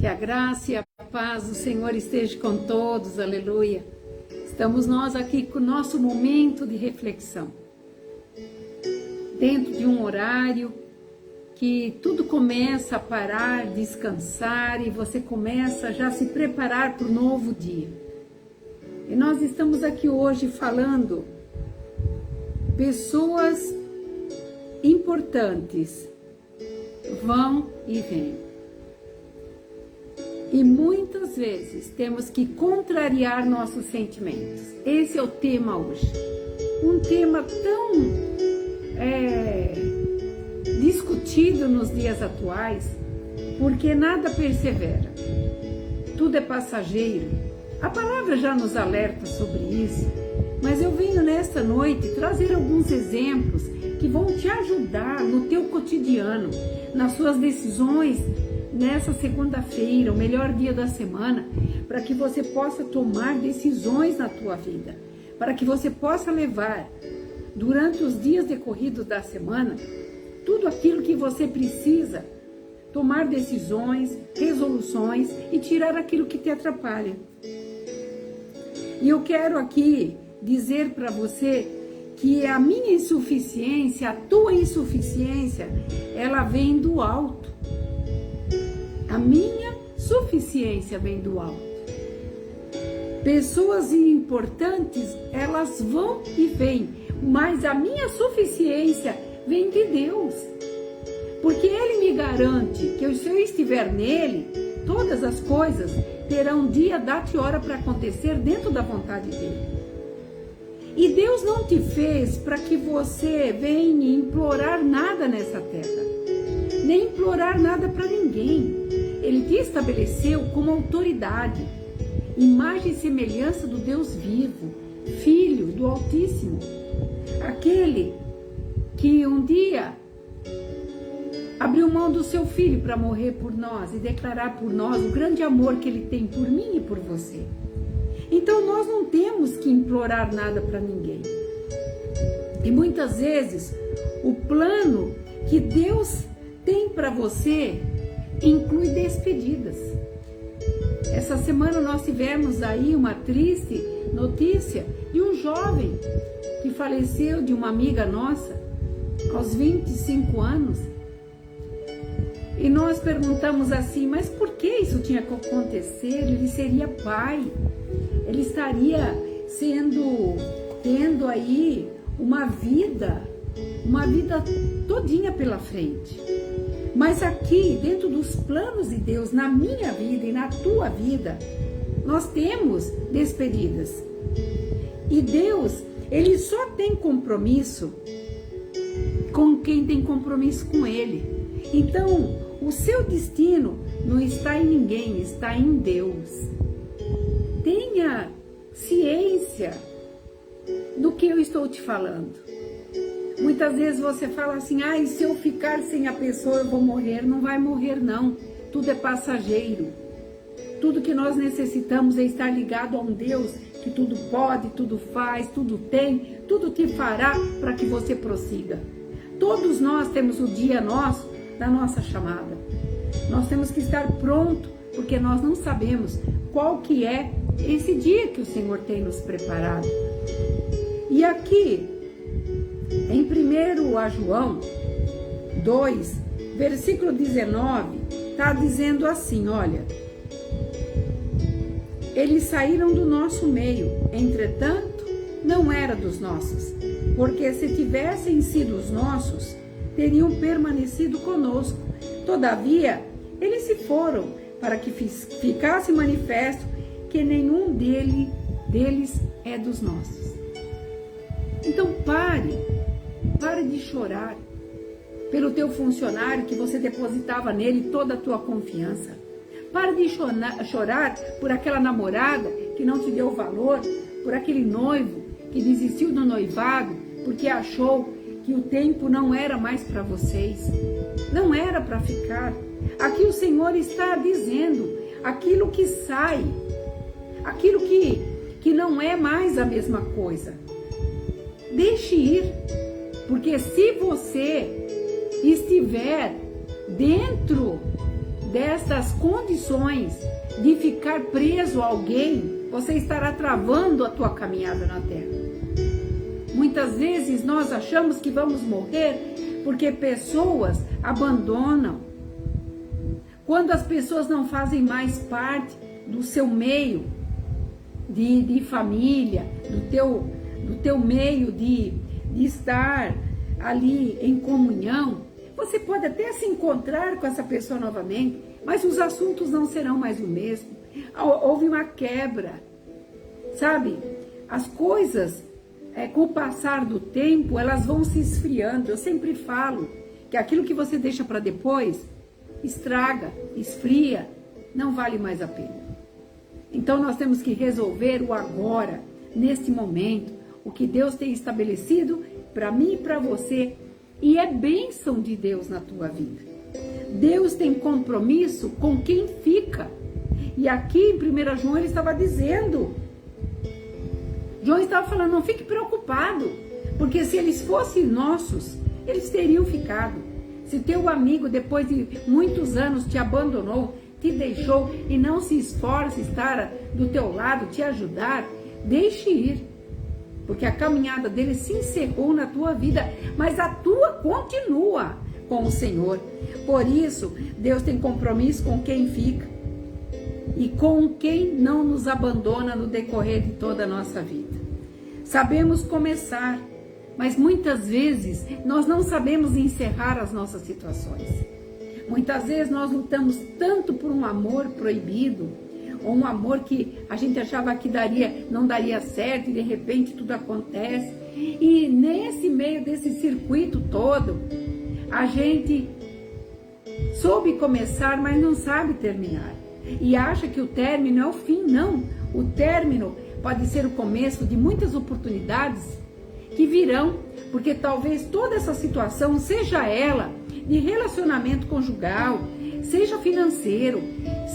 Que a graça e a paz do Senhor esteja com todos, aleluia. Estamos nós aqui com o nosso momento de reflexão. Dentro de um horário que tudo começa a parar, descansar e você começa já a se preparar para o novo dia. E nós estamos aqui hoje falando pessoas importantes vão e vêm. E muitas vezes temos que contrariar nossos sentimentos. Esse é o tema hoje. Um tema tão discutido nos dias atuais, porque nada persevera. Tudo é passageiro. A palavra já nos alerta sobre isso, mas eu venho nesta noite trazer alguns exemplos que vão te ajudar no teu cotidiano, nas suas decisões, nessa segunda-feira, o melhor dia da semana, para que você possa tomar decisões na tua vida, para que você possa levar, durante os dias decorridos da semana, tudo aquilo que você precisa, tomar decisões, resoluções e tirar aquilo que te atrapalha. E eu quero aqui dizer para você que a minha insuficiência, a tua insuficiência, ela vem do alto. A minha suficiência vem do alto. Pessoas importantes, elas vão e vêm, mas a minha suficiência vem de Deus. Porque Ele me garante que se eu estiver nele, todas as coisas terão dia, data e hora para acontecer dentro da vontade dele. E Deus não te fez para que você venha implorar nada nessa terra, nem implorar nada para ninguém. Ele te estabeleceu como autoridade, imagem e semelhança do Deus vivo, Filho do Altíssimo, aquele que um dia abriu mão do seu Filho para morrer por nós e declarar por nós o grande amor que Ele tem por mim e por você. Então nós não temos que implorar nada para ninguém. E muitas vezes o plano que Deus tem para você inclui despedidas. Essa semana nós tivemos aí uma triste notícia de um jovem que faleceu, de uma amiga nossa, aos 25 anos. E nós perguntamos assim, mas por que isso tinha que acontecer? Ele seria pai, ele estaria tendo aí uma vida todinha pela frente. Mas aqui, dentro dos planos de Deus, na minha vida e na tua vida, nós temos despedidas. E Deus, Ele só tem compromisso com quem tem compromisso com Ele. Então, o seu destino não está em ninguém, está em Deus. Tenha ciência do que eu estou te falando. Muitas vezes você fala assim, e se eu ficar sem a pessoa eu vou morrer. Não vai morrer não, tudo é passageiro. Tudo que nós necessitamos é estar ligado a um Deus que tudo pode, tudo faz, tudo tem, tudo te fará para que você prossiga. Todos nós temos o dia nosso, da nossa chamada. Nós temos que estar pronto, porque nós não sabemos qual que é esse dia que o Senhor tem nos preparado. E aqui, em 1 João 2, versículo 19, está dizendo assim, olha, eles saíram do nosso meio, entretanto, não era dos nossos, porque se tivessem sido os nossos, teriam permanecido conosco. Todavia, eles se foram, para que ficasse manifesto que nenhum deles é dos nossos. Então pare de chorar pelo teu funcionário que você depositava nele toda a tua confiança. Pare de chorar por aquela namorada que não te deu valor, por aquele noivo que desistiu do noivado porque achou que o tempo não era mais para vocês, não era para ficar. Aqui o Senhor está dizendo, aquilo que sai, aquilo que não é mais a mesma coisa, deixe ir, porque se você estiver dentro destas condições de ficar preso a alguém, você estará travando a tua caminhada na terra. Muitas vezes nós achamos que vamos morrer porque pessoas abandonam. Quando as pessoas não fazem mais parte do seu meio de família, do teu meio de estar ali em comunhão, você pode até se encontrar com essa pessoa novamente, mas os assuntos não serão mais o mesmo. Houve uma quebra, sabe? As coisas, com o passar do tempo, elas vão se esfriando. Eu sempre falo que aquilo que você deixa para depois, estraga, esfria, não vale mais a pena. Então nós temos que resolver o agora, neste momento, o que Deus tem estabelecido para mim e para você, e é bênção de Deus na tua vida. Deus tem compromisso com quem fica. E aqui em 1 João ele estava dizendo, João estava falando, não fique preocupado, porque se eles fossem nossos, eles teriam ficado. Se teu amigo depois de muitos anos te abandonou, te deixou e não se esforça estar do teu lado, te ajudar, deixe ir. Porque a caminhada dele se encerrou na tua vida, mas a tua continua com o Senhor. Por isso, Deus tem compromisso com quem fica e com quem não nos abandona no decorrer de toda a nossa vida. Sabemos começar, mas muitas vezes nós não sabemos encerrar as nossas situações. Muitas vezes nós lutamos tanto por um amor proibido, ou um amor que a gente achava que não daria certo, e de repente tudo acontece. E nesse meio desse circuito todo, a gente soube começar, mas não sabe terminar. E acha que o término é o fim. Não, o término pode ser o começo de muitas oportunidades que virão, porque talvez toda essa situação, seja ela de relacionamento conjugal, seja financeiro,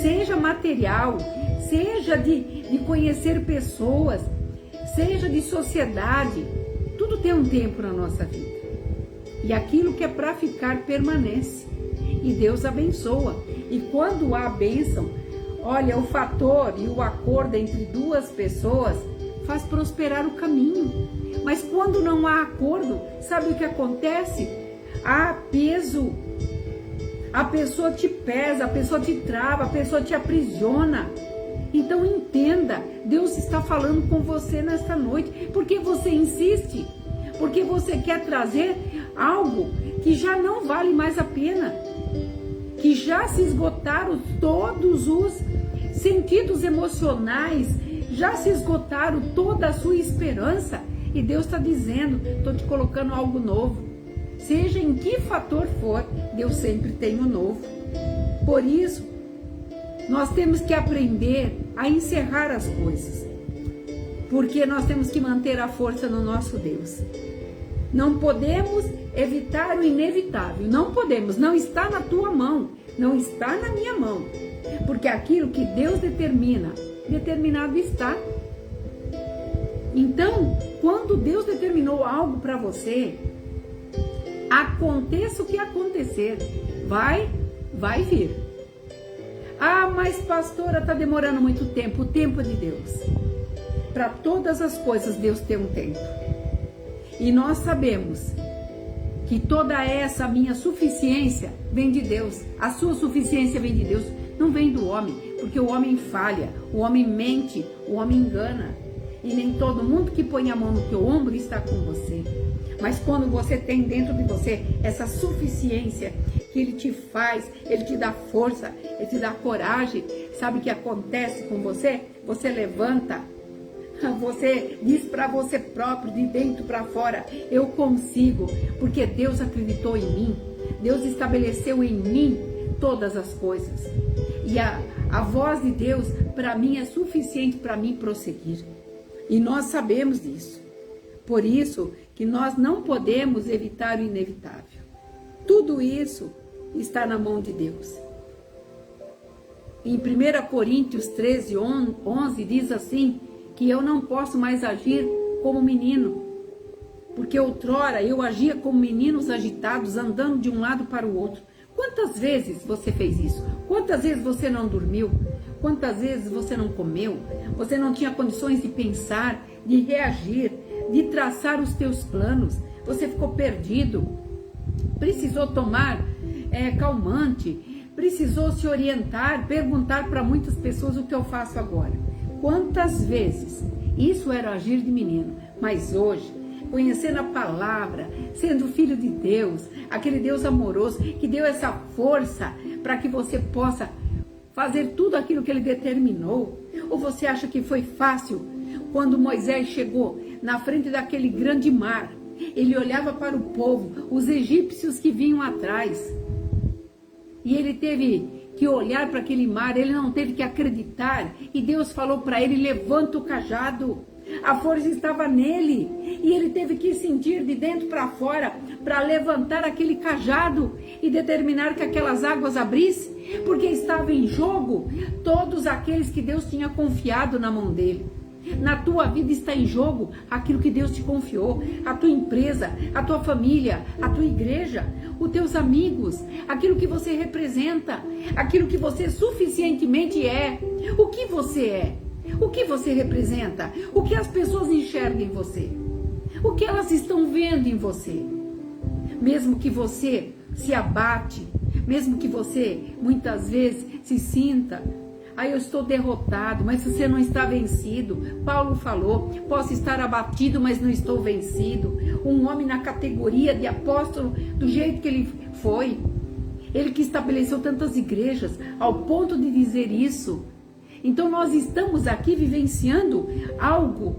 seja material, seja de conhecer pessoas, seja de sociedade, tudo tem um tempo na nossa vida. E aquilo que é para ficar permanece. E Deus abençoa. E quando há bênção, olha, o fator e o acordo entre duas pessoas faz prosperar o caminho. Mas quando não há acordo, sabe o que acontece? Há peso. A pessoa te pesa, a pessoa te trava, a pessoa te aprisiona. Então entenda, Deus está falando com você nesta noite, porque você insiste, porque você quer trazer algo que já não vale mais a pena, que já se esgotaram todos os sentidos emocionais, já se esgotaram toda a sua esperança, e Deus está dizendo, estou te colocando algo novo. Seja em que fator for, Deus sempre tem o novo. Por isso, nós temos que aprender a encerrar as coisas, porque nós temos que manter a força no nosso Deus. Não podemos evitar o inevitável, não podemos, não está na tua mão, não está na minha mão, porque aquilo que Deus determina, determinado está. Então, quando Deus determinou algo para você, aconteça o que acontecer, vai vir. Ah, mas pastora, está demorando muito tempo. O tempo é de Deus. Para todas as coisas, Deus tem um tempo. E nós sabemos que toda essa minha suficiência vem de Deus. A sua suficiência vem de Deus, não vem do homem. Porque o homem falha, o homem mente, o homem engana. E nem todo mundo que põe a mão no teu ombro está com você. Mas quando você tem dentro de você essa suficiência, que Ele te faz, Ele te dá força, Ele te dá coragem, sabe o que acontece com você? Você levanta, você diz para você próprio, de dentro para fora, eu consigo, porque Deus acreditou em mim, Deus estabeleceu em mim todas as coisas. E a voz de Deus, para mim, é suficiente para mim prosseguir. E nós sabemos disso. Por isso que nós não podemos evitar o inevitável. Tudo isso está na mão de Deus. Em 1 Coríntios 13, 11 diz assim, que eu não posso mais agir como menino, porque outrora eu agia como meninos agitados, andando de um lado para o outro, Quantas vezes você fez isso? Quantas vezes você não dormiu? Quantas vezes você não comeu? Você não tinha condições de pensar, de reagir, de traçar os teus planos. Você ficou perdido. Precisou tomar calmante. Precisou se orientar, perguntar para muitas pessoas o que eu faço agora. Quantas vezes? Isso era agir de menino. Mas hoje, conhecendo a palavra, sendo filho de Deus, aquele Deus amoroso que deu essa força para que você possa fazer tudo aquilo que ele determinou. Ou você acha que foi fácil quando Moisés chegou na frente daquele grande mar? Ele olhava para o povo, os egípcios que vinham atrás. E ele teve que olhar para aquele mar, ele não teve que acreditar. E Deus falou para ele, levanta o cajado. A força estava nele. E ele teve que sentir de dentro para fora, para levantar aquele cajado e determinar que aquelas águas abrissem. Porque estava em jogo todos aqueles que Deus tinha confiado na mão dele. Na tua vida está em jogo aquilo que Deus te confiou, a tua empresa, a tua família, a tua igreja, os teus amigos, aquilo que você representa, aquilo que você suficientemente é. O que você é? O que você representa? O que as pessoas enxergam em você? O que elas estão vendo em você? Mesmo que você se abate, mesmo que você muitas vezes se sinta, eu estou derrotado, mas você não está vencido. Paulo falou, posso estar abatido, mas não estou vencido. Um homem na categoria de apóstolo, do jeito que ele foi. Ele que estabeleceu tantas igrejas, ao ponto de dizer isso. Então nós estamos aqui vivenciando algo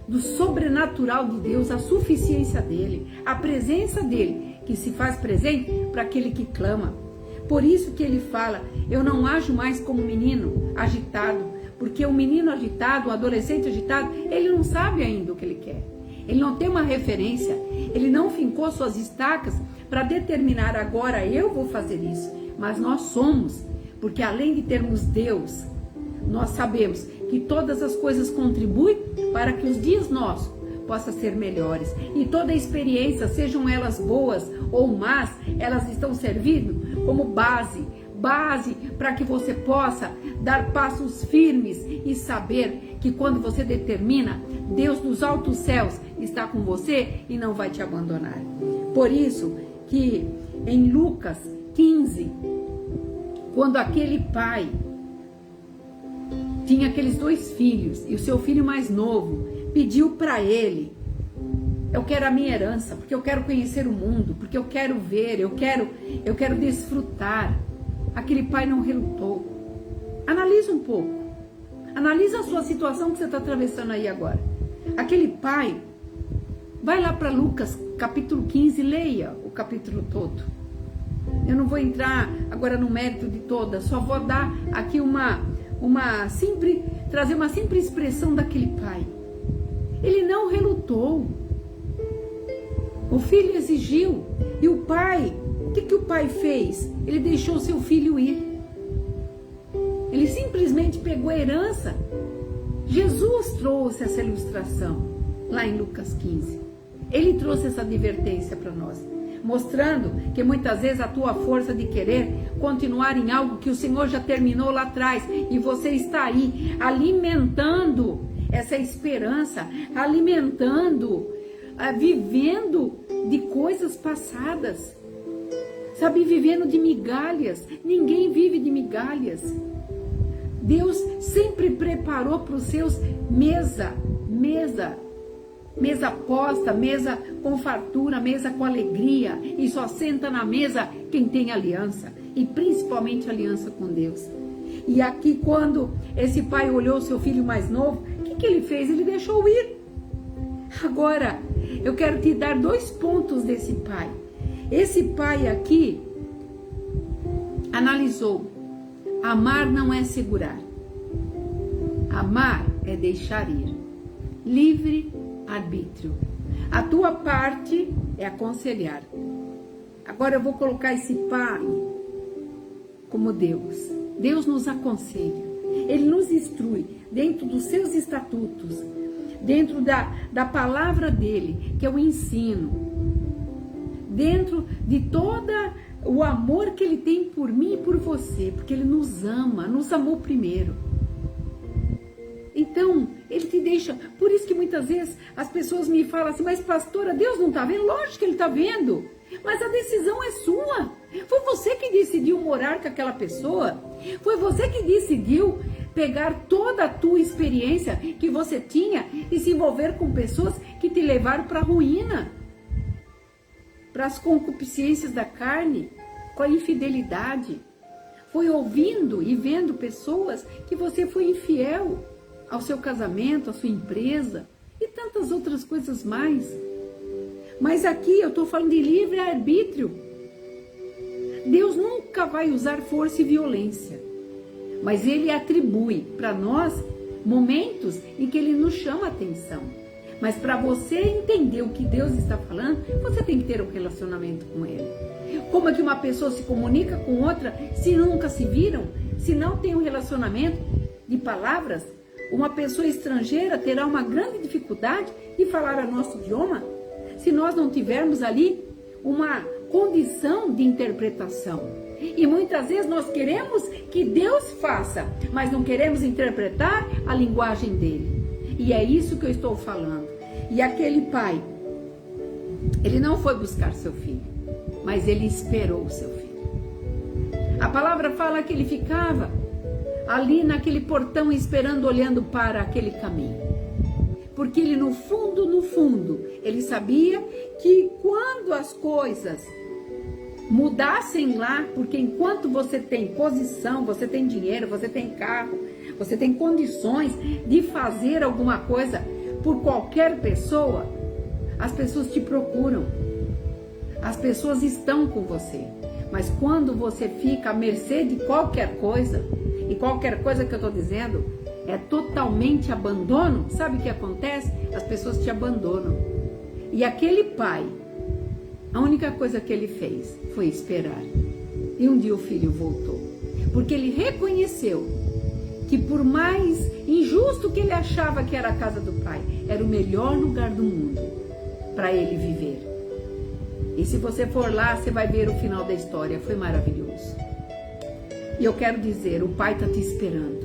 do sobrenatural de Deus, a suficiência dele, a presença dele, que se faz presente para aquele que clama. Por isso que ele fala, eu não ajo mais como um menino agitado, porque o menino agitado, o adolescente agitado, ele não sabe ainda o que ele quer. Ele não tem uma referência, ele não fincou suas estacas para determinar agora eu vou fazer isso. Mas nós somos, porque além de termos Deus, nós sabemos que todas as coisas contribuem para que os dias nossos possam ser melhores. E toda experiência, sejam elas boas ou más, elas estão servindo como base para que você possa dar passos firmes e saber que quando você determina, Deus dos altos céus está com você e não vai te abandonar. Por isso que em Lucas 15, quando aquele pai tinha aqueles 2 filhos e o seu filho mais novo pediu para ele, eu quero a minha herança, porque eu quero conhecer o mundo, porque eu quero ver, eu quero desfrutar. Aquele pai não relutou. Analisa um pouco. Analisa a sua situação que você está atravessando aí agora. Aquele pai, vai lá para Lucas capítulo 15, leia o capítulo todo. Eu não vou entrar agora no mérito de toda, só vou dar aqui trazer uma simples expressão daquele pai. Ele não relutou. O filho exigiu. E o pai, o que o pai fez? Ele deixou seu filho ir. Ele simplesmente pegou a herança. Jesus trouxe essa ilustração lá em Lucas 15. Ele trouxe essa advertência para nós, mostrando que muitas vezes a tua força de querer continuar em algo que o Senhor já terminou lá atrás e você está aí alimentando essa esperança, alimentando, vivendo de coisas passadas, sabe, vivendo de migalhas. Ninguém vive de migalhas. Deus sempre preparou para os seus mesa posta, mesa com fartura, mesa com alegria, e só senta na mesa quem tem aliança, e principalmente aliança com Deus. E aqui, quando esse pai olhou seu filho mais novo, o que ele fez? Ele deixou ir. Agora, eu quero te dar 2 pontos desse pai. Esse pai aqui analisou: amar não é segurar, amar é deixar ir, livre arbítrio. A tua parte é aconselhar. Agora eu vou colocar esse pai como Deus. Deus nos aconselha, ele nos instrui dentro dos seus estatutos, dentro da palavra dele, que é o ensino, dentro de toda o amor que Ele tem por mim e por você, porque Ele nos ama, nos amou primeiro. Então, Ele te deixa... Por isso que muitas vezes as pessoas me falam assim, mas pastora, Deus não está vendo? Lógico que Ele está vendo, mas a decisão é sua. Foi você que decidiu morar com aquela pessoa, foi você que decidiu pegar toda a tua experiência que você tinha e se envolver com pessoas que te levaram para a ruína, para as concupiscências da carne, com a infidelidade. Foi ouvindo e vendo pessoas que você foi infiel ao seu casamento, à sua empresa e tantas outras coisas mais. Mas aqui eu estou falando de livre-arbítrio. Deus nunca vai usar força e violência, mas Ele atribui para nós momentos em que Ele nos chama a atenção. Mas para você entender o que Deus está falando, você tem que ter um relacionamento com Ele. Como é que uma pessoa se comunica com outra se nunca se viram, se não tem um relacionamento de palavras? Uma pessoa estrangeira terá uma grande dificuldade de falar o nosso idioma se nós não tivermos ali uma condição de interpretação. E muitas vezes nós queremos que Deus faça, mas não queremos interpretar a linguagem dele. E é isso que eu estou falando. E aquele pai, ele não foi buscar seu filho, mas ele esperou o seu filho. A palavra fala que ele ficava ali naquele portão esperando, olhando para aquele caminho. Porque ele no fundo, ele sabia que quando as coisas mudassem lá, porque enquanto você tem posição, você tem dinheiro, você tem carro, você tem condições de fazer alguma coisa por qualquer pessoa, as pessoas te procuram, as pessoas estão com você. Mas quando você fica à mercê de qualquer coisa, e qualquer coisa que eu estou dizendo é totalmente abandono, sabe o que acontece? As pessoas te abandonam. E aquele pai, a única coisa que ele fez foi esperar. E um dia o filho voltou, porque ele reconheceu que por mais injusto que ele achava que era a casa do pai, era o melhor lugar do mundo para ele viver. E se você for lá, você vai ver o final da história, foi maravilhoso. E eu quero dizer, o pai está te esperando.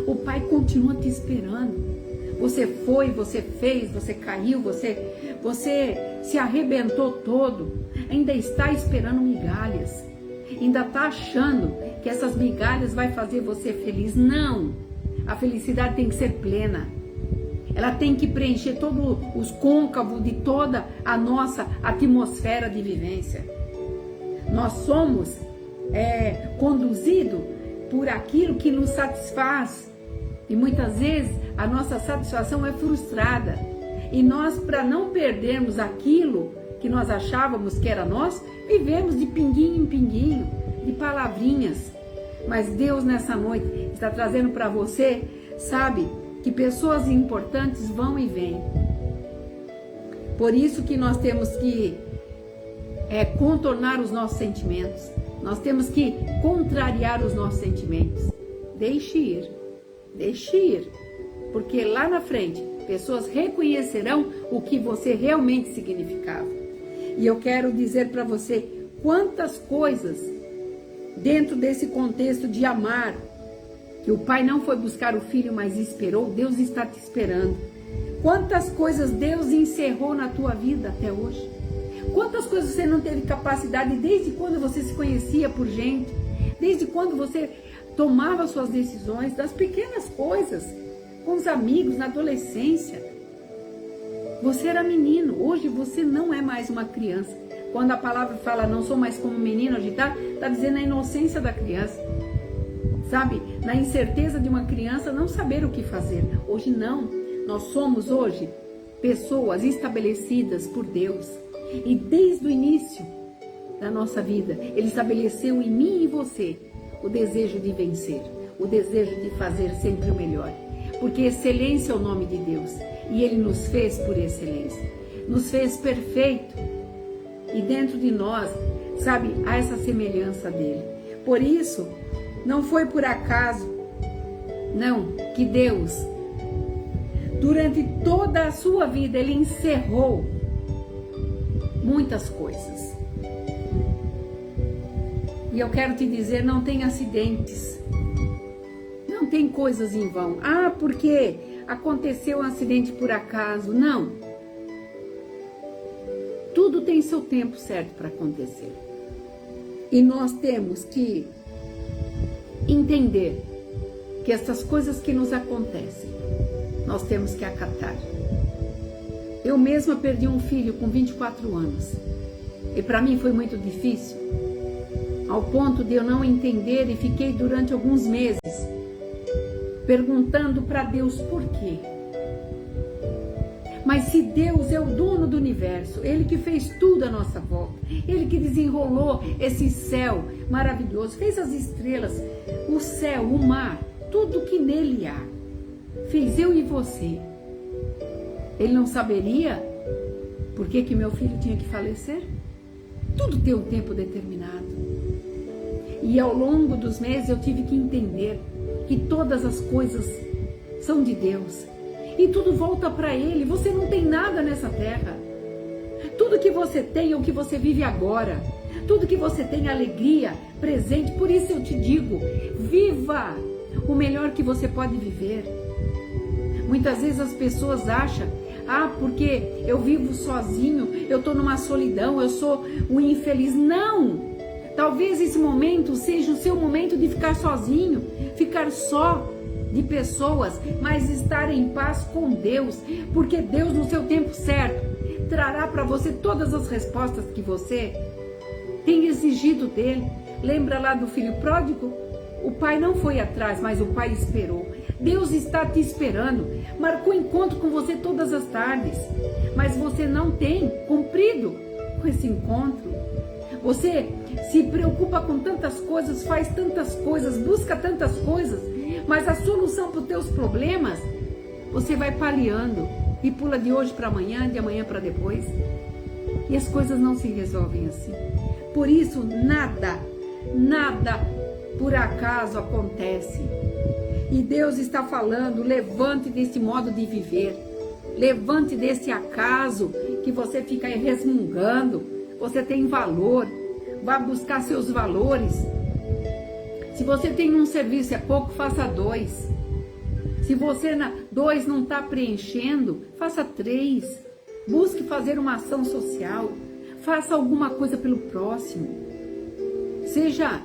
O pai continua te esperando. Você foi, você fez, você caiu, você se arrebentou todo. Ainda está esperando migalhas. Ainda está achando que essas migalhas vai fazer você feliz. Não! A felicidade tem que ser plena. Ela tem que preencher todos os côncavos de toda a nossa atmosfera de vivência. Nós somos conduzidos por aquilo que nos satisfaz. E muitas vezes a nossa satisfação é frustrada. E nós, para não perdermos aquilo que nós achávamos que era nós, vivemos de pinguinho em pinguinho, de palavrinhas. Mas Deus nessa noite está trazendo para você, sabe, que pessoas importantes vão e vêm. Por isso que nós temos que contornar os nossos sentimentos. Nós temos que contrariar os nossos sentimentos. Deixe ir, porque lá na frente pessoas reconhecerão o que você realmente significava. E eu quero dizer para você quantas coisas dentro desse contexto de amar, que o pai não foi buscar o filho, mas esperou, Deus está te esperando. Quantas coisas Deus encerrou na tua vida até hoje? Quantas coisas você não teve capacidade desde quando você se conhecia por gente? Desde quando você tomava suas decisões, das pequenas coisas, com os amigos, na adolescência. Você era menino, hoje você não é mais uma criança. Quando a palavra fala, não sou mais como menino agitado, está dizendo a inocência da criança. Sabe, na incerteza de uma criança não saber o que fazer. Hoje não, nós somos hoje pessoas estabelecidas por Deus. E desde o início da nossa vida, Ele estabeleceu em mim e em você o desejo de vencer, o desejo de fazer sempre o melhor. Porque excelência é o nome de Deus. E Ele nos fez por excelência. Nos fez perfeito. E dentro de nós, sabe, há essa semelhança dEle. Por isso, não foi por acaso, não, que Deus, durante toda a sua vida, Ele encerrou muitas coisas. E eu quero te dizer, não tem acidentes. Não tem coisas em vão. Ah, porque aconteceu um acidente por acaso. Não. Tudo tem seu tempo certo para acontecer. E nós temos que entender que essas coisas que nos acontecem, nós temos que acatar. Eu mesma perdi um filho com 24 anos. E para mim foi muito difícil, ao ponto de eu não entender, e fiquei durante alguns meses perguntando para Deus por quê. Mas se Deus é o dono do universo, Ele que fez tudo à nossa volta, Ele que desenrolou esse céu maravilhoso, fez as estrelas, o céu, o mar, tudo que nele há, fez eu e você. Ele não saberia por que meu filho tinha que falecer? Tudo tem um tempo determinado. E ao longo dos meses eu tive que entender que todas as coisas são de Deus. E tudo volta para Ele. Você não tem nada nessa terra. Tudo que você tem é o que você vive agora. Tudo que você tem é alegria, presente. Por isso eu te digo, viva o melhor que você pode viver. Muitas vezes as pessoas acham, porque eu vivo sozinho, eu estou numa solidão, eu sou um infeliz. Não! Talvez esse momento seja o seu momento de ficar sozinho, ficar só de pessoas, mas estar em paz com Deus, porque Deus no seu tempo certo trará para você todas as respostas que você tem exigido dele. Lembra lá do filho pródigo? O pai não foi atrás, mas o pai esperou. Deus está te esperando, marcou encontro com você todas as tardes, mas você não tem cumprido com esse encontro. Você se preocupa com tantas coisas, faz tantas coisas, busca tantas coisas, mas a solução para os teus problemas, você vai paliando e pula de hoje para amanhã, de amanhã para depois. E as coisas não se resolvem assim. Por isso, nada por acaso acontece. E Deus está falando, levante desse modo de viver. Levante desse acaso que você fica aí resmungando. Você tem valor. Vá buscar seus valores. Se você tem um serviço é pouco, faça 2. Se você 2 não está preenchendo, faça 3. Busque fazer uma ação social. Faça alguma coisa pelo próximo. Seja,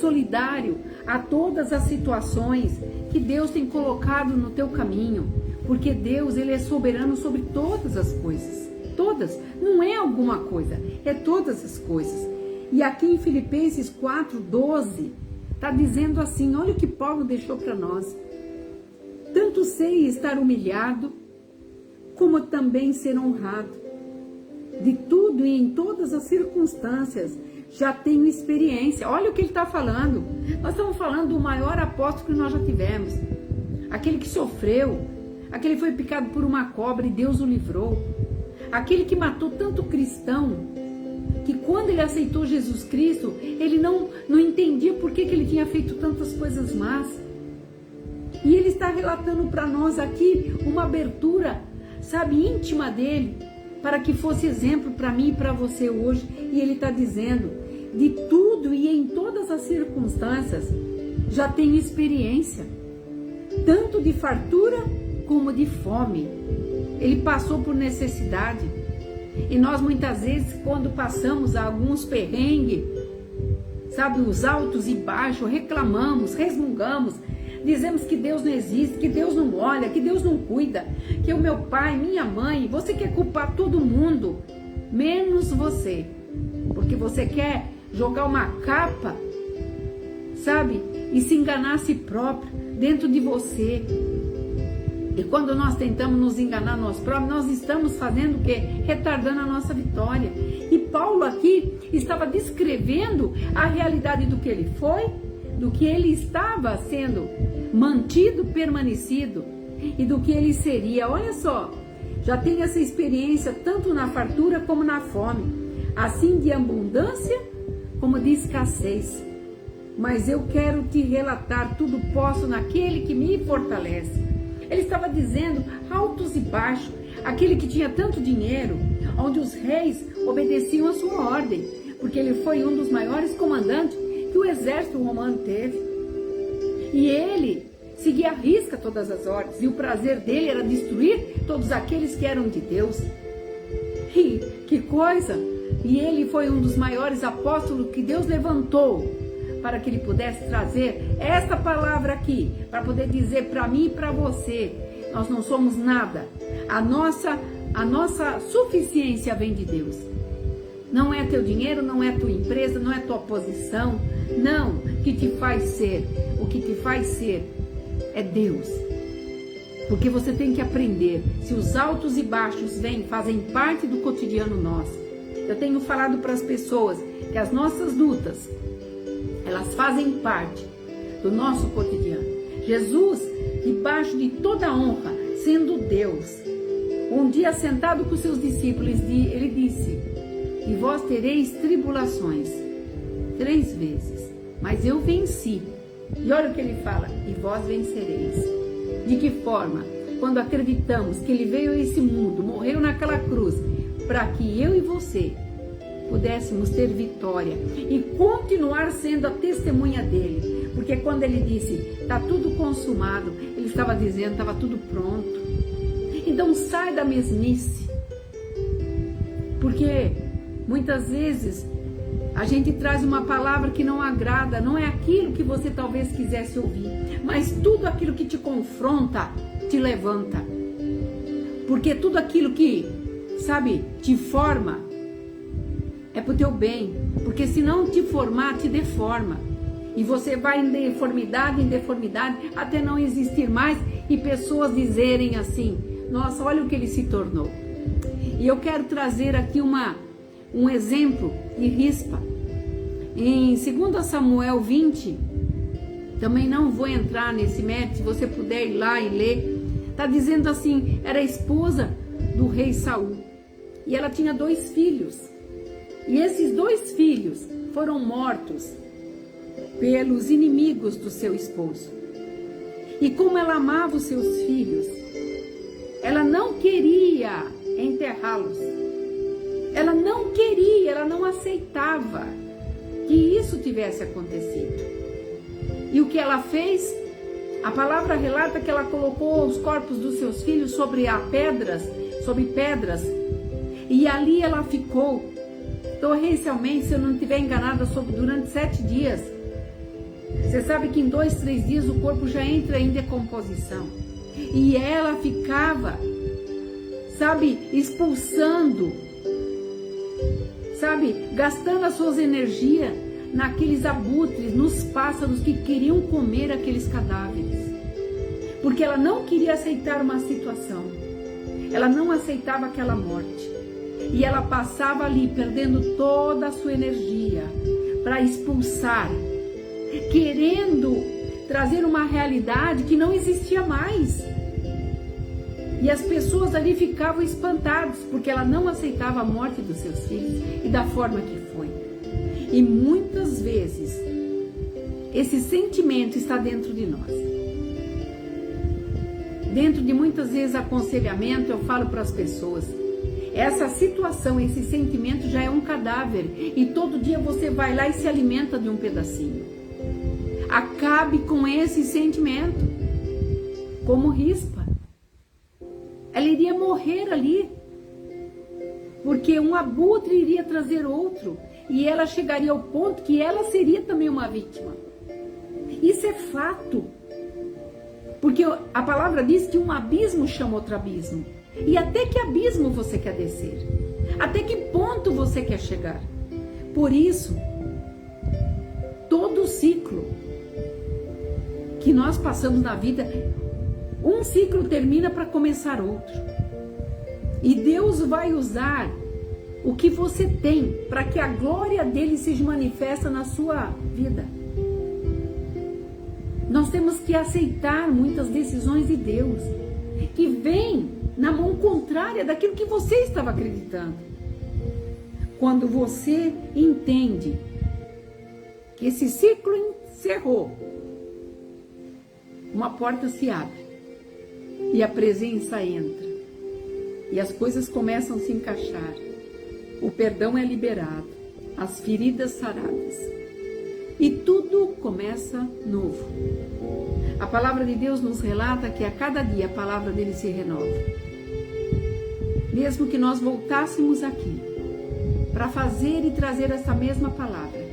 solidário a todas as situações que Deus tem colocado no teu caminho. Porque Deus, Ele é soberano sobre todas as coisas. Todas. Não é alguma coisa. É todas as coisas. E aqui em Filipenses 4:12, está dizendo assim, olha o que Paulo deixou para nós. Tanto sei estar humilhado, como também ser honrado. De tudo e em todas as circunstâncias, já tenho experiência. Olha o que ele está falando. Nós estamos falando do maior apóstolo que nós já tivemos. Aquele que sofreu, aquele que foi picado por uma cobra e Deus o livrou. Aquele que matou tanto cristão, que quando ele aceitou Jesus Cristo, ele não entendia por que ele tinha feito tantas coisas más. E ele está relatando para nós aqui uma abertura, íntima dele, para que fosse exemplo para mim e para você hoje. E ele está dizendo, de tudo e em todas as circunstâncias, já tenho experiência, tanto de fartura como de fome. Ele passou por necessidade. E nós muitas vezes, quando passamos alguns perrengues, os altos e baixos, reclamamos, resmungamos, dizemos que Deus não existe, que Deus não olha, que Deus não cuida, que o meu pai, minha mãe, você quer culpar todo mundo, menos você, porque você quer jogar uma capa, e se enganar a si próprio dentro de você. E quando nós tentamos nos enganar nós próprios, nós estamos fazendo o quê? Retardando a nossa vitória. E Paulo aqui estava descrevendo a realidade do que ele foi, do que ele estava sendo mantido, permanecido, e do que ele seria. Olha só, já tem essa experiência tanto na fartura como na fome, assim de abundância como de escassez. Mas eu quero te relatar, tudo posso naquele que me fortalece. Ele estava dizendo altos e baixos, aquele que tinha tanto dinheiro, onde os reis obedeciam a sua ordem, porque ele foi um dos maiores comandantes que o exército romano teve. E ele seguia à risca todas as ordens, e o prazer dele era destruir todos aqueles que eram de Deus. E que coisa! E ele foi um dos maiores apóstolos que Deus levantou para que ele pudesse trazer esta palavra aqui, para poder dizer para mim e para você: nós não somos nada. A nossa suficiência vem de Deus. Não é teu dinheiro, não é tua empresa, não é tua posição, não, que te faz ser. O que te faz ser é Deus. Porque você tem que aprender, se os altos e baixos fazem parte do cotidiano nosso. Eu tenho falado para as pessoas que as nossas lutas, elas fazem parte do nosso cotidiano. Jesus, debaixo de toda honra, sendo Deus, um dia sentado com seus discípulos, ele disse: e vós tereis tribulações 3 vezes, mas eu venci. E olha o que ele fala: e vós vencereis. De que forma? Quando acreditamos que ele veio a esse mundo, morreu naquela cruz, para que eu e você pudéssemos ter vitória e continuar sendo a testemunha dele. Porque quando ele disse: está tudo consumado, ele estava dizendo: estava tudo pronto. Então sai da mesmice. Porque muitas vezes a gente traz uma palavra que não agrada, não é aquilo que você talvez quisesse ouvir, mas tudo aquilo que te confronta, te levanta. Porque tudo aquilo que, sabe, te forma, é pro teu bem. Porque se não te formar, te deforma. E você vai em deformidade, até não existir mais, e pessoas dizerem assim: nossa, olha o que ele se tornou. E eu quero trazer aqui um exemplo de Rispa. Em 2 Samuel 20, também não vou entrar nesse mérito, se você puder ir lá e ler, está dizendo assim: era a esposa do rei Saul, e ela tinha 2 filhos, e esses 2 filhos foram mortos pelos inimigos do seu esposo. E como ela amava os seus filhos, ela não queria enterrá-los. Ela não queria, ela não aceitava que isso tivesse acontecido. E o que ela fez? A palavra relata que ela colocou os corpos dos seus filhos sobre pedras, e ali ela ficou torrencialmente, se eu não estiver enganada, durante 7 dias. Você sabe que em 2, 3 dias o corpo já entra em decomposição. E ela ficava, sabe, expulsando, sabe, gastando as suas energias naqueles abutres, nos pássaros que queriam comer aqueles cadáveres. Porque ela não queria aceitar uma situação. Ela não aceitava aquela morte. E ela passava ali, perdendo toda a sua energia para expulsar, querendo trazer uma realidade que não existia mais. E as pessoas ali ficavam espantadas, porque ela não aceitava a morte dos seus filhos e da forma que foi. E muitas vezes, esse sentimento está dentro de nós. Dentro de muitas vezes aconselhamento, eu falo para as pessoas: essa situação, esse sentimento já é um cadáver, e todo dia você vai lá e se alimenta de um pedacinho. Acabe com esse sentimento, como Rispa. Ela iria morrer ali, porque um abutre iria trazer outro, e ela chegaria ao ponto que ela seria também uma vítima. Isso é fato, porque a palavra diz que um abismo chama outro abismo. E até que abismo você quer descer? Até que ponto você quer chegar? Por isso, todo ciclo que nós passamos na vida, um ciclo termina para começar outro. E Deus vai usar o que você tem para que a glória dele seja manifesta na sua vida. Nós temos que aceitar muitas decisões de Deus que vêm na mão contrária daquilo que você estava acreditando. Quando você entende que esse ciclo encerrou, uma porta se abre e a presença entra e as coisas começam a se encaixar. O perdão é liberado, as feridas saradas. e tudo começa novo. A palavra de Deus nos relata que a cada dia a palavra dele se renova. Mesmo que nós voltássemos aqui para fazer e trazer essa mesma palavra,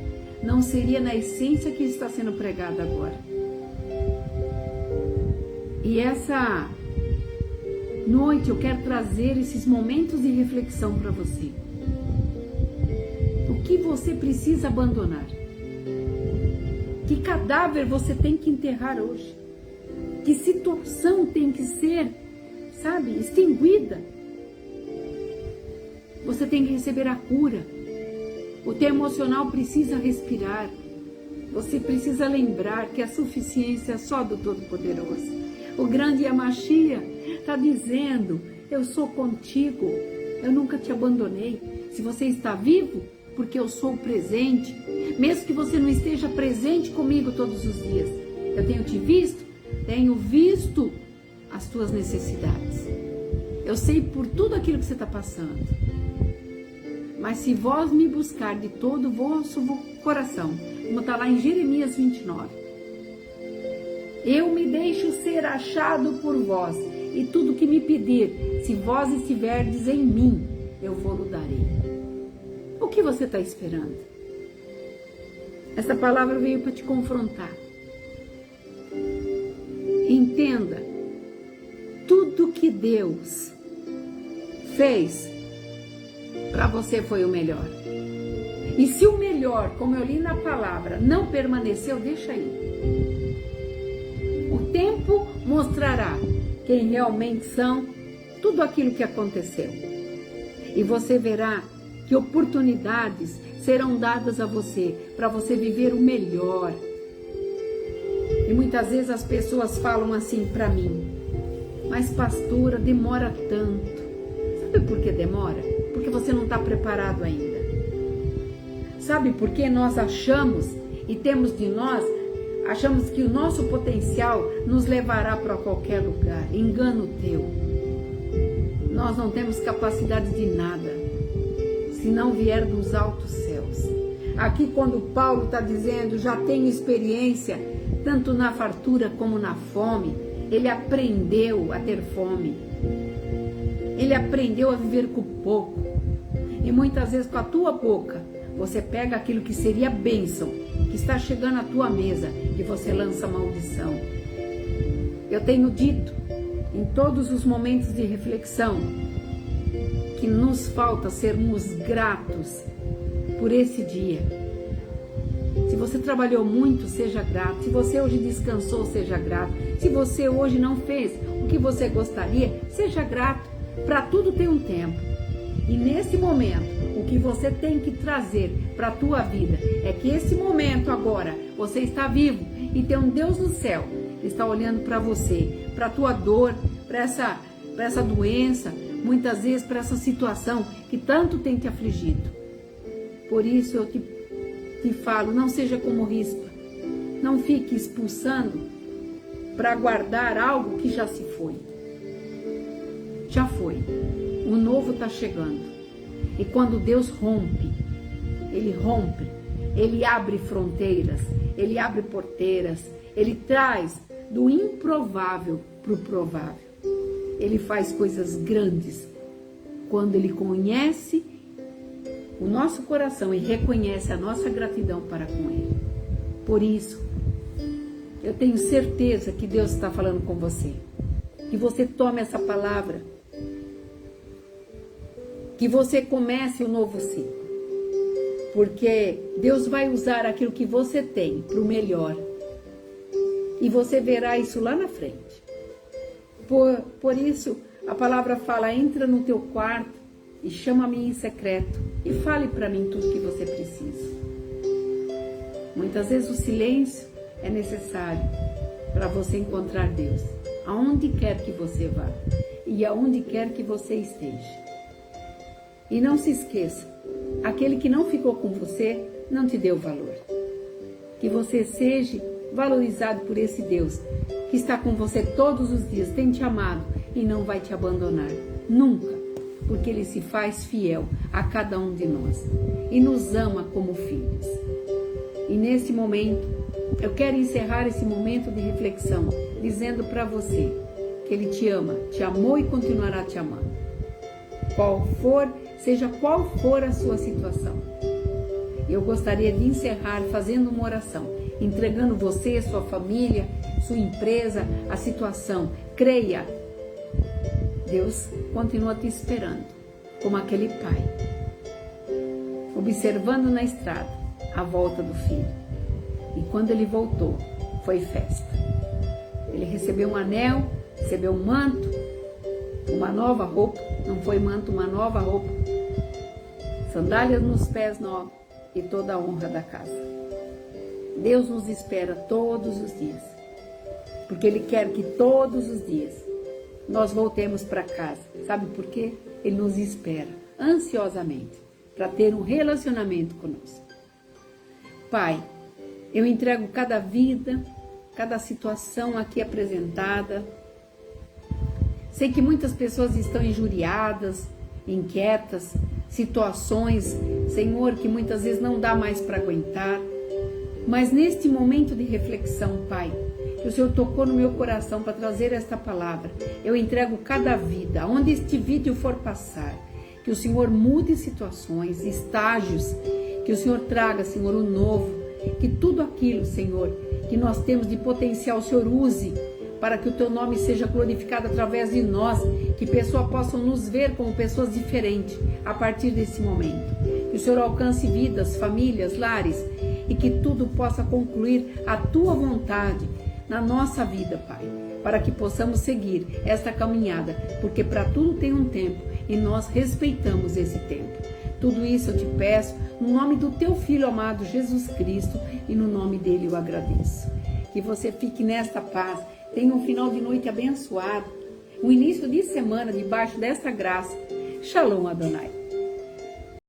não seria na essência que está sendo pregada agora. E essa noite eu quero trazer esses momentos de reflexão para você. O que você precisa abandonar? Que cadáver você tem que enterrar hoje? Que situação tem que ser, extinguida? Você tem que receber a cura. O teu emocional precisa respirar. Você precisa lembrar que a suficiência é só do Todo-Poderoso. O grande Yamashia está dizendo: eu sou contigo, eu nunca te abandonei. Se você está vivo, porque eu sou presente, mesmo que você não esteja presente comigo todos os dias, eu tenho te visto, tenho visto as tuas necessidades. Eu sei por tudo aquilo que você está passando. Mas se vós me buscar de todo o vosso coração, como está lá em Jeremias 29, eu me deixo ser achado por vós, e tudo que me pedir, se vós estiverdes em mim, eu vou-lo darei. O que você está esperando? Essa palavra veio para te confrontar. Entenda, tudo que Deus fez para você foi o melhor. E se o melhor, como eu li na palavra, não permaneceu, deixa aí. O tempo mostrará quem realmente são, tudo aquilo que aconteceu. E você verá que oportunidades serão dadas a você, para você viver o melhor. E muitas vezes as pessoas falam assim para mim: mas pastora, demora tanto. Sabe por que demora? Porque você não está preparado ainda. Sabe por que nós achamos e temos de nós, achamos que o nosso potencial nos levará para qualquer lugar? Engano teu. Nós não temos capacidade de nada, se não vier dos altos céus. Aqui quando Paulo está dizendo, já tenho experiência, tanto na fartura como na fome, ele aprendeu a ter fome. Ele aprendeu a viver com pouco. E muitas vezes com a tua boca, você pega aquilo que seria bênção, que está chegando à tua mesa, e você lança maldição. Eu tenho dito, em todos os momentos de reflexão, que nos falta sermos gratos por esse dia. Se você trabalhou muito, seja grato. Se você hoje descansou, seja grato. Se você hoje não fez o que você gostaria, seja grato. Para tudo tem um tempo. E nesse momento, o que você tem que trazer para a tua vida é que esse momento agora, você está vivo e tem um Deus no céu que está olhando para você, para a tua dor, para essa doença, muitas vezes para essa situação que tanto tem te afligido. Por isso eu te falo, não seja como rispa. Não fique expulsando para guardar algo que já se foi. Já foi. O novo está chegando. E quando Deus rompe, Ele abre fronteiras, Ele abre porteiras, Ele traz do improvável para o provável. Ele faz coisas grandes quando Ele conhece o nosso coração e reconhece a nossa gratidão para com Ele. Por isso, eu tenho certeza que Deus está falando com você. Que você tome essa palavra. Que você comece um novo ciclo. Porque Deus vai usar aquilo que você tem para o melhor. E você verá isso lá na frente. Por isso, a palavra fala, entra no teu quarto e chama-me em secreto e fale para mim tudo que você precisa. Muitas vezes o silêncio é necessário para você encontrar Deus, aonde quer que você vá e aonde quer que você esteja. E não se esqueça, aquele que não ficou com você não te deu valor. Que você seja valorizado por esse Deus que está com você todos os dias, tem te amado e não vai te abandonar, nunca, porque Ele se faz fiel a cada um de nós e nos ama como filhos. E nesse momento, eu quero encerrar esse momento de reflexão, dizendo para você que Ele te ama, te amou e continuará te amando. Seja qual for a sua situação. Eu gostaria de encerrar fazendo uma oração, entregando você, sua família, sua empresa, a situação. Creia, Deus continua te esperando, como aquele pai, observando na estrada a volta do filho. E quando ele voltou, foi festa. Ele recebeu um anel, recebeu um manto, uma nova roupa, não foi manto, uma nova roupa, sandálias nos pés novos e toda a honra da casa. Deus nos espera todos os dias, porque Ele quer que todos os dias nós voltemos para casa. Sabe por quê? Ele nos espera ansiosamente para ter um relacionamento conosco. Pai, eu entrego cada vida, cada situação aqui apresentada. Sei que muitas pessoas estão injuriadas, inquietas, situações, Senhor, que muitas vezes não dá mais para aguentar. Mas neste momento de reflexão, Pai, que o Senhor tocou no meu coração para trazer esta palavra, eu entrego cada vida, onde este vídeo for passar, que o Senhor mude situações, estágios, que o Senhor traga, Senhor, o novo, que tudo aquilo, Senhor, que nós temos de potencial, o Senhor use para que o Teu nome seja glorificado através de nós, que pessoas possam nos ver como pessoas diferentes a partir desse momento. Que o Senhor alcance vidas, famílias, lares e que tudo possa concluir a Tua vontade na nossa vida, Pai, para que possamos seguir esta caminhada, porque para tudo tem um tempo e nós respeitamos esse tempo. Tudo isso eu te peço no nome do Teu Filho amado Jesus Cristo e no nome dele eu agradeço. Que você fique nesta paz, tenha um final de noite abençoado, um início de semana debaixo desta graça. Shalom Adonai.